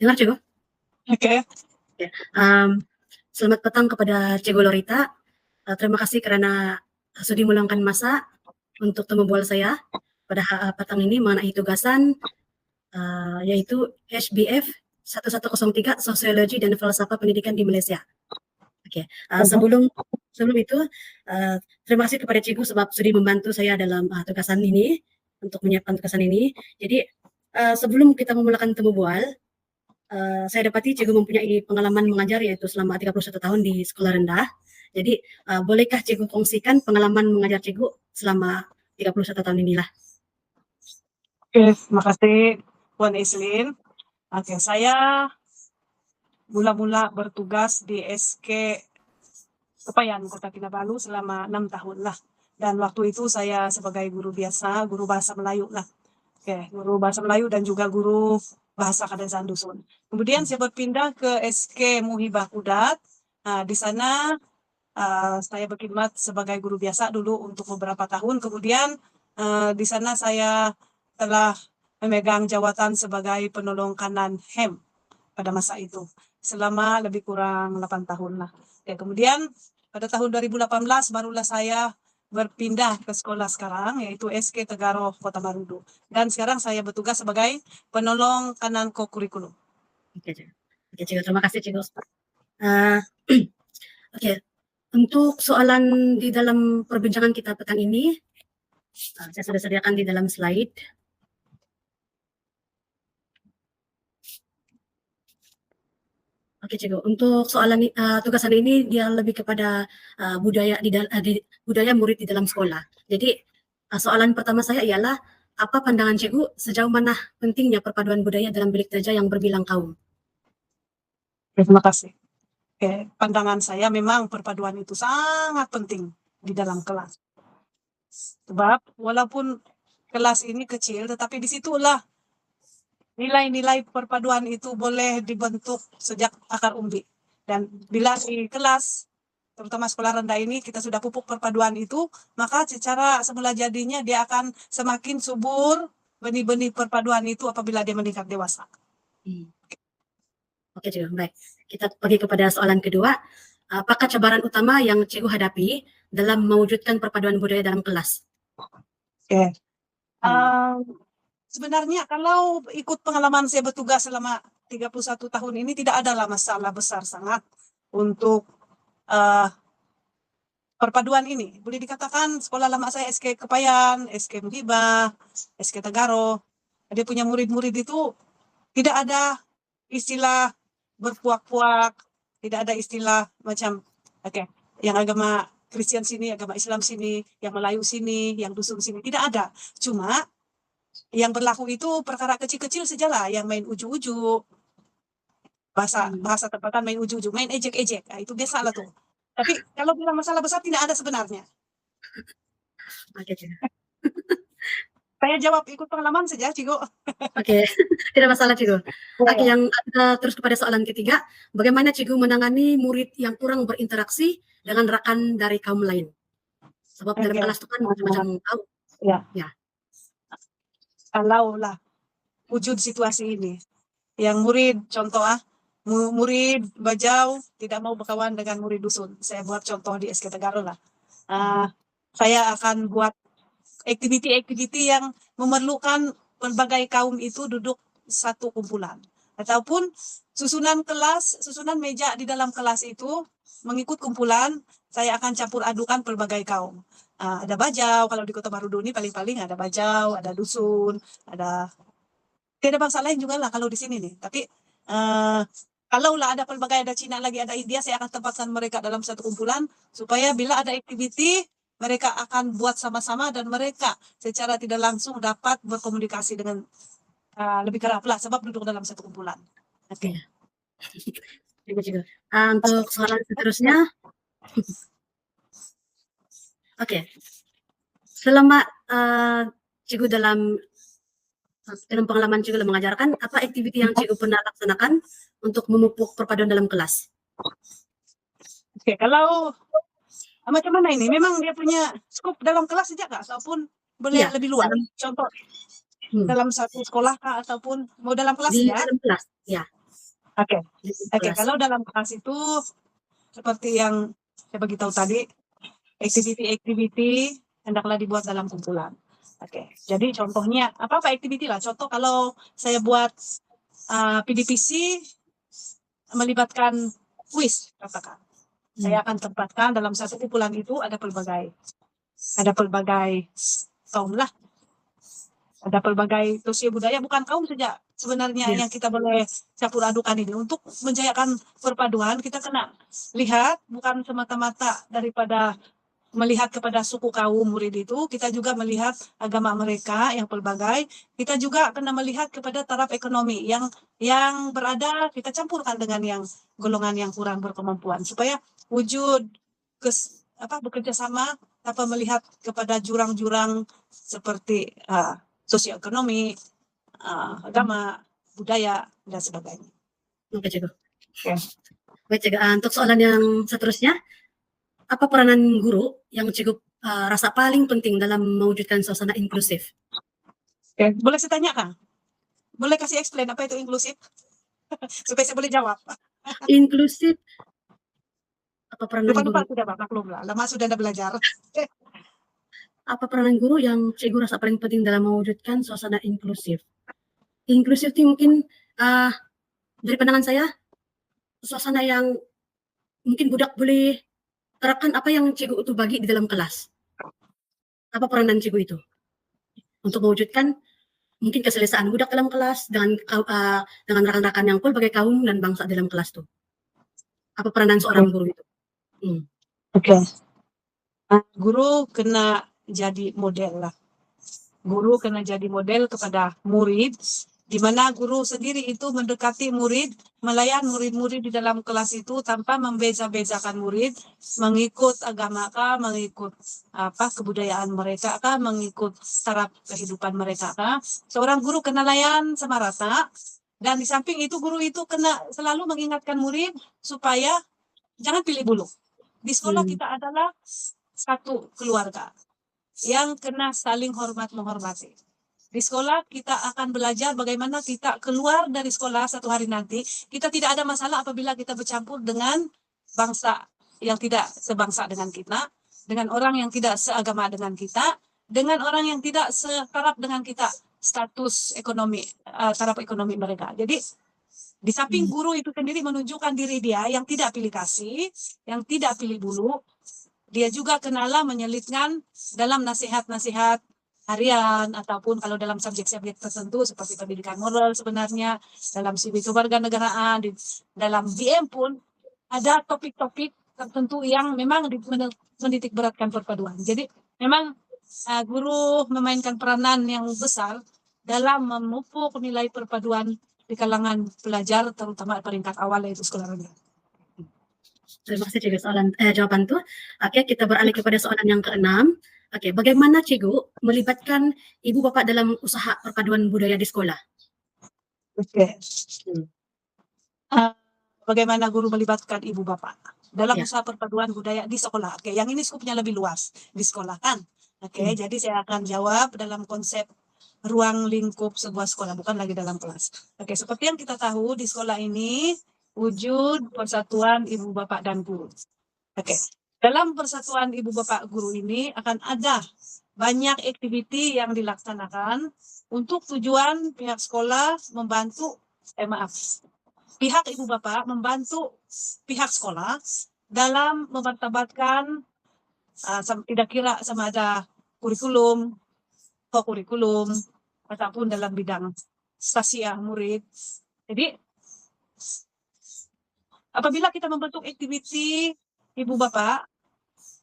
Dengar, Cikgu? Oke. Ya. Selamat petang kepada Cikgu Lorita. Terima kasih karena sudi meluangkan masa untuk temu bual saya pada petang ini mengenai tugasan yaitu HBF 1103 Sosiologi dan Falsafah Pendidikan di Malaysia. Oke. Sebelum itu terima kasih kepada Cikgu sebab sudi membantu saya dalam tugasan ini untuk menyiapkan tugasan ini. Jadi sebelum kita memulakan temu bual, saya dapati Cikgu mempunyai pengalaman mengajar yaitu selama 31 tahun di sekolah rendah. Jadi bolehkah Cikgu kongsikan pengalaman mengajar Cikgu selama 31 tahun inilah? Oke, terima kasih Puan Islin. Oke, saya mula-mula bertugas di SK Kepayan, Kota Kinabalu selama 6 tahun lah. Dan waktu itu saya sebagai guru biasa, guru bahasa Melayu lah. Oke, guru bahasa Melayu dan juga guru bahasa Kadazan Dusun. Kemudian saya berpindah ke SK Muhibah Kudat. Nah, di sana saya berkhidmat sebagai guru biasa dulu untuk beberapa tahun. Kemudian di sana saya telah memegang jawatan sebagai penolong kanan HEM pada masa itu selama lebih kurang 8 tahun lah. Ya, kemudian pada tahun 2018 barulah saya berpindah ke sekolah sekarang yaitu SK Tegaro Kota Marudu. Dan sekarang saya bertugas sebagai penolong kanan ko-kurikulum. Oke, Cikgu. Terima kasih, Cikgu. Oke. Untuk soalan di dalam perbincangan kita petang ini, saya sudah sediakan di dalam slide. Oke, Cikgu. Untuk soalan tugasan ini dia lebih kepada budaya budaya murid di dalam sekolah. Jadi soalan pertama saya ialah apa pandangan Cikgu sejauh mana pentingnya perpaduan budaya dalam bilik terja yang berbilang kaum? Terima kasih. Oke, pandangan saya memang perpaduan itu sangat penting di dalam kelas. Sebab walaupun kelas ini kecil, tetapi disitulah nilai-nilai perpaduan itu boleh dibentuk sejak akar umbi. Dan bila di kelas, terutama sekolah rendah ini, kita sudah pupuk perpaduan itu, maka secara semula jadinya dia akan semakin subur benih-benih perpaduan itu apabila dia meningkat dewasa. Oke, Cikgu. Baik. Kita pergi kepada soalan kedua. Apakah cabaran utama yang Cikgu hadapi dalam mewujudkan perpaduan budaya dalam kelas? Oke. Sebenarnya kalau ikut pengalaman saya bertugas selama 31 tahun ini tidak adalah masalah besar sangat untuk perpaduan ini. Boleh dikatakan sekolah lama saya SK Kepayan, SK Muhibah, SK Tegaro. Dia punya murid-murid itu tidak ada istilah berpuak-puak, tidak ada istilah macam yang agama Kristen sini, agama Islam sini, yang Melayu sini, yang dusun sini, tidak ada. Cuma yang berlaku itu perkara kecil-kecil sajalah, yang main ujuk-ujuk, bahasa tempatan main ujuk-ujuk, main ejek-ejek, itu biasa lah tuh. Tapi kalau bilang masalah besar tidak ada sebenarnya. Oke, Cikgu. Saya jawab ikut pengalaman saja, Cikgu. Oke, tidak masalah, Cikgu. Oke, yang terus kepada soalan ketiga, bagaimana Cikgu menangani murid yang kurang berinteraksi dengan rekan dari kaum lain? Sebab dalam kelas itu kan macam-macam kaum. Ya. Kalau lah wujud situasi ini, yang murid contoh murid Bajau tidak mau berkawan dengan murid dusun. Saya buat contoh di SK Tegaro lah. Saya akan buat aktiviti-aktiviti yang memerlukan berbagai kaum itu duduk satu kumpulan. Ataupun susunan meja di dalam kelas itu mengikut kumpulan, saya akan campur adukan berbagai kaum. Ada Bajau, kalau di Kota Marudu ini paling-paling ada Bajau, ada dusun, ada bangsa lain juga lah kalau di sini nih. Tapi kalaulah ada pelbagai, ada Cina lagi, ada India, saya akan tempatkan mereka dalam satu kumpulan supaya bila ada aktiviti mereka akan buat sama-sama dan mereka secara tidak langsung dapat berkomunikasi dengan lebih kerap lah sebab duduk dalam satu kumpulan. Oke. Untuk soalan seterusnya, oke. Selama Cikgu dalam pengalaman Cikgu dalam mengajarkan, apa aktiviti yang Cikgu pernah laksanakan untuk memupuk perpaduan dalam kelas? Oke, kalau macam mana ini? Memang dia punya skop dalam kelas saja kah? Ataupun boleh lebih luas? Contoh, dalam satu sekolah kah? Ataupun mau dalam kelas di ya? dalam kelas, ya. Oke. di Oke, kelas. kalau dalam kelas itu seperti yang saya beritahu tadi, activity-activity hendaklah dibuat dalam kumpulan. Oke, jadi contohnya apa activity lah. Contoh kalau saya buat PDPC melibatkan kuis, katakan. Saya akan tempatkan dalam satu kumpulan itu ada pelbagai kaum lah, ada pelbagai sosial budaya, bukan kaum saja sebenarnya Ya. yang kita boleh campur adukan ini. Untuk menjayakan perpaduan kita kena lihat bukan semata-mata daripada melihat kepada suku kaum murid itu, kita juga melihat agama mereka yang pelbagai, kita juga kena melihat kepada taraf ekonomi yang berada, kita campurkan dengan yang golongan yang kurang berkemampuan supaya wujud bekerja sama tanpa melihat kepada jurang-jurang seperti sosioekonomi, agama, budaya dan sebagainya. Oke, Cikgu. Oke. Baik, Cikgu. Untuk soalan yang seterusnya, apa peranan guru yang Cikgu rasa paling penting dalam mewujudkan suasana inklusif? Oke, boleh saya tanya Kang? Boleh kasih explain apa itu inklusif? Supaya saya boleh jawab. Inklusif, apa peranan Lupa-lupa guru? sudah Pak, maklum lah. Lama sudah ada belajar. Apa peranan guru yang Cikgu rasa paling penting dalam mewujudkan suasana inklusif? Inklusif itu mungkin dari pandangan saya, suasana yang mungkin budak boleh terapkan apa yang Cikgu itu bagi di dalam kelas. Apa peranan Cikgu itu? Untuk mewujudkan mungkin keselesaan budak dalam kelas dengan rekan-rekan yang pelbagai kaum dan bangsa dalam kelas tuh. Apa peranan seorang guru itu? Oke. Guru kena jadi model lah. Guru kena jadi model kepada murid, di mana guru sendiri itu mendekati murid, melayan murid-murid di dalam kelas itu tanpa membeza-bezakan murid, mengikut agama kah, mengikut kebudayaan mereka kah, mengikut taraf kehidupan mereka kah. Seorang guru kena layan sama rata, dan di samping itu guru itu kena selalu mengingatkan murid supaya jangan pilih bulu. Di sekolah kita adalah satu keluarga yang kena saling hormat menghormati. Di sekolah kita akan belajar bagaimana kita keluar dari sekolah satu hari nanti. Kita tidak ada masalah apabila kita bercampur dengan bangsa yang tidak sebangsa dengan kita, dengan orang yang tidak seagama dengan kita, dengan orang yang tidak setaraf dengan kita, status ekonomi, taraf ekonomi mereka. Jadi di samping guru itu sendiri menunjukkan diri dia yang tidak pilih kasih, yang tidak pilih bulu, dia juga kenalah menyelipkan dalam nasihat-nasihat harian ataupun kalau dalam subjek-subjek tertentu seperti pendidikan moral sebenarnya, dalam civic kewarganegaraan, dalam BM pun ada topik-topik tertentu yang memang menitik beratkan perpaduan. Jadi memang guru memainkan peranan yang besar dalam memupuk nilai perpaduan di kalangan pelajar terutama peringkat awal yaitu sekolah rendah. Terima kasih Cikgu jawaban tuh. Oke, kita beralih kepada soalan yang keenam. Oke, bagaimana Cikgu melibatkan ibu bapak dalam usaha perpaduan budaya di sekolah? Oke. Bagaimana guru melibatkan ibu bapak dalam usaha perpaduan budaya di sekolah? Oke, yang ini skupnya lebih luas di sekolah kan? Oke, jadi saya akan jawab dalam konsep ruang lingkup sebuah sekolah, bukan lagi dalam kelas. Oke, seperti yang kita tahu di sekolah ini wujud persatuan ibu bapak dan guru. Oke, dalam persatuan ibu bapak guru ini akan ada banyak aktiviti yang dilaksanakan untuk tujuan pihak sekolah membantu, pihak ibu bapak membantu pihak sekolah dalam memartabatkan tidak kira sama ada kurikulum, kurikulum ataupun dalam bidang stasiah murid. Jadi apabila kita membentuk aktiviti ibu bapak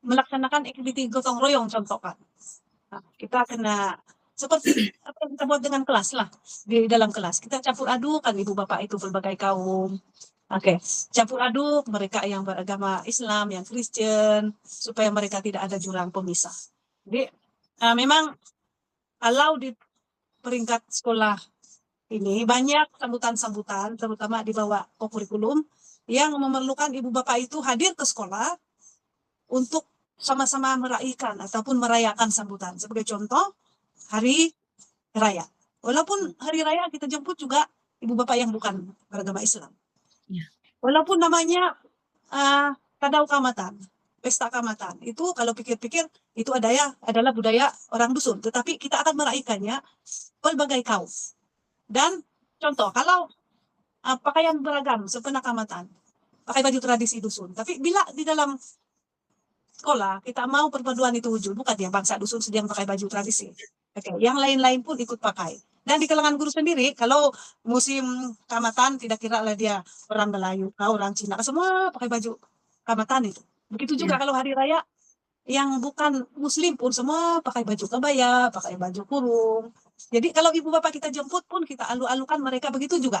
melaksanakan aktiviti gotong royong contohkan, kita kena seperti apa yang kita buat dengan kelas lah, di dalam kelas kita campur aduk kan ibu bapak itu berbagai kaum. Oke, campur aduk mereka yang beragama Islam, yang Kristen, supaya mereka tidak ada jurang pemisah. Jadi memang kalau di peringkat sekolah ini banyak sambutan-sambutan, terutama di bawah kurikulum, yang memerlukan ibu bapak itu hadir ke sekolah untuk sama-sama meraihkan ataupun merayakan sambutan. Sebagai contoh, hari raya. Walaupun hari raya kita jemput juga ibu bapak yang bukan beragama Islam. Ya. Walaupun namanya Tadau Kamatan, pesta Kamatan, itu kalau pikir-pikir itu adalah budaya orang dusun, tetapi kita akan meraihkannya berbagai kaum. Dan contoh, kalau pakaian beragam sepenuhnya Kamatan, pakai baju tradisi dusun, tapi bila di dalam sekolah kita mau perpaduan itu wujud, bukan ya bangsa dusun sedang pakai baju tradisi. Oke, yang lain-lain pun ikut pakai. Dan di kalangan guru sendiri, kalau musim Kamatan tidak kira lah dia orang Melayu, orang Cina, semua pakai baju Kamatan itu. Begitu juga Ya. kalau hari raya yang bukan Muslim pun semua pakai baju kebaya, pakai baju kurung. Jadi kalau ibu bapak kita jemput pun kita alu-alukan mereka begitu juga.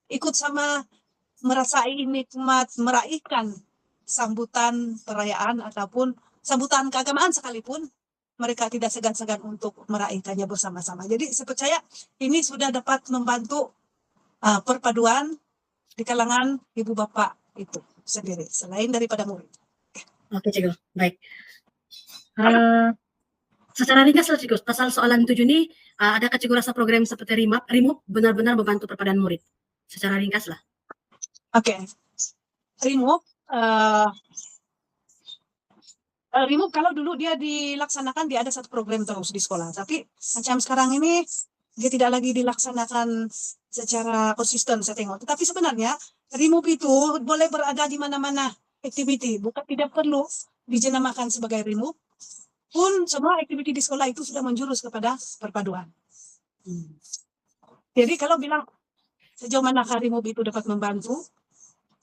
Ikut sama merasai nikmat, meraihkan sambutan perayaan ataupun sambutan keagamaan sekalipun, mereka tidak segan-segan untuk meraihkannya bersama-sama. Jadi saya percaya ini sudah dapat membantu perpaduan di kalangan ibu bapak itu sendiri, selain daripada murid. Oke, Cikgu. Baik. Secara ringkas lah, Cikgu, pasal soalan 7 ini, adakah Cikgu rasa program seperti RIMUP benar-benar membantu perpaduan murid? Secara ringkas lah. Oke. RIMUP, RIMUP kalau dulu dia dilaksanakan, dia ada satu program terus di sekolah. Tapi macam sekarang ini, dia tidak lagi dilaksanakan secara konsisten, saya tengok. Tetapi sebenarnya, RIMUP itu boleh berada di mana-mana activity. Bukan tidak perlu dijenamakan sebagai RIMUP. Pun semua aktiviti di sekolah itu sudah menjurus kepada perpaduan. Jadi kalau bilang sejauh mana RIMUP itu dapat membantu,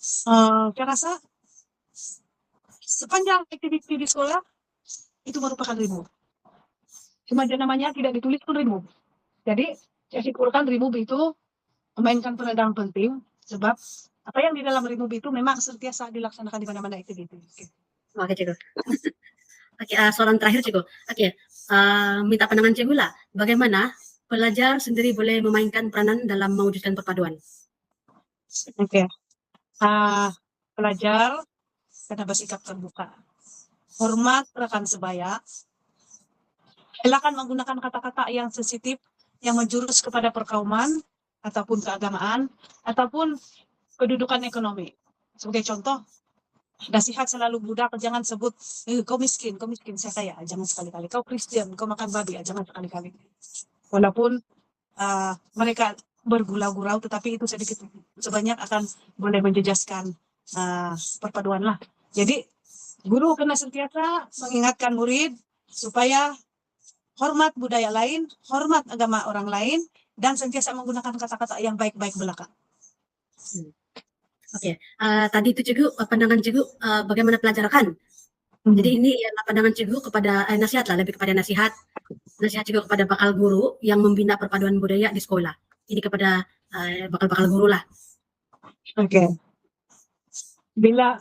saya rasa sepanjang aktiviti di sekolah itu merupakan RIMUP. Cuma dia namanya tidak ditulis pun RIMUP. Jadi saya simpulkan RIMUP itu memainkan peranan penting sebab apa yang di dalam RIMUP itu memang sentiasa dilaksanakan di mana-mana aktiviti. Oke, Cikgu. Oke, soalan terakhir, Cikgu. Oke, minta pandangan Cikgu lah. Bagaimana pelajar sendiri boleh memainkan peranan dalam mewujudkan perpaduan? Oke. Pelajar kena bersikap terbuka. Hormat rekan sebaya. Silakan menggunakan kata-kata yang sensitif yang menjurus kepada perkauman ataupun keagamaan ataupun kedudukan ekonomi. Sebagai contoh, nasihat selalu budak, jangan sebut kau miskin saya kaya, jangan sekali-kali. Kau Kristen, kau makan babi, jangan sekali-kali. Walaupun mereka bergurau-gurau, tetapi itu sedikit sebanyak akan boleh menjejaskan perpaduan lah. Jadi guru kena sentiasa mengingatkan murid supaya hormat budaya lain, hormat agama orang lain, dan sentiasa menggunakan kata-kata yang baik-baik belaka. Oke, tadi itu Cikgu, pandangan Cikgu bagaimana pelajaran. Jadi ini adalah pandangan Cikgu kepada nasihat lah, lebih kepada nasihat Cikgu kepada bakal guru yang membina perpaduan budaya di sekolah. Ini kepada bakal guru lah. Oke. Bila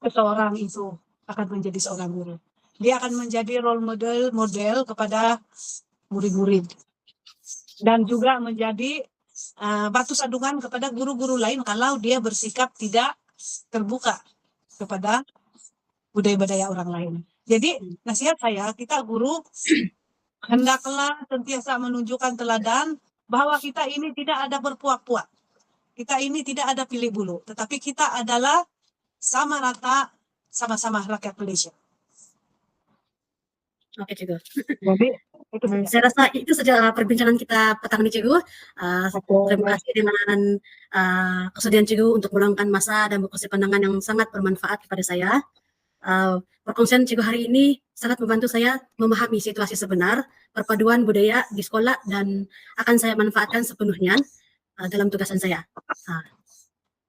seseorang itu akan menjadi seorang guru, dia akan menjadi role model kepada murid-murid dan juga menjadi batu sandungan kepada guru-guru lain kalau dia bersikap tidak terbuka kepada budaya-budaya orang lain. Jadi nasihat saya, kita guru hendaklah sentiasa menunjukkan teladan bahwa kita ini tidak ada berpuak-puak. Kita ini tidak ada pilih bulu, tetapi kita adalah sama rata, sama-sama rakyat Malaysia. Oke, Cikgu. Jadi, itu saya rasa itu saja perbincangan kita petang ini, Cikgu. Terima kasih dengan kesediaan Cikgu untuk meluangkan masa dan berkongsi pandangan yang sangat bermanfaat kepada saya. Perkongsian Cikgu hari ini sangat membantu saya memahami situasi sebenar perpaduan budaya di sekolah dan akan saya manfaatkan sepenuhnya dalam tugasan saya.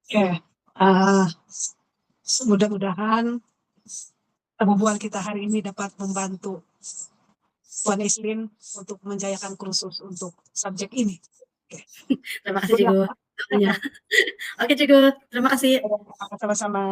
Oke. Mudah-mudahan perbualan kita hari ini dapat membantu Puan Islin untuk menjayakan kursus untuk subjek ini. Oke. Terima kasih, Cikgu. Oke, Cikgu. Terima kasih. Sama-sama.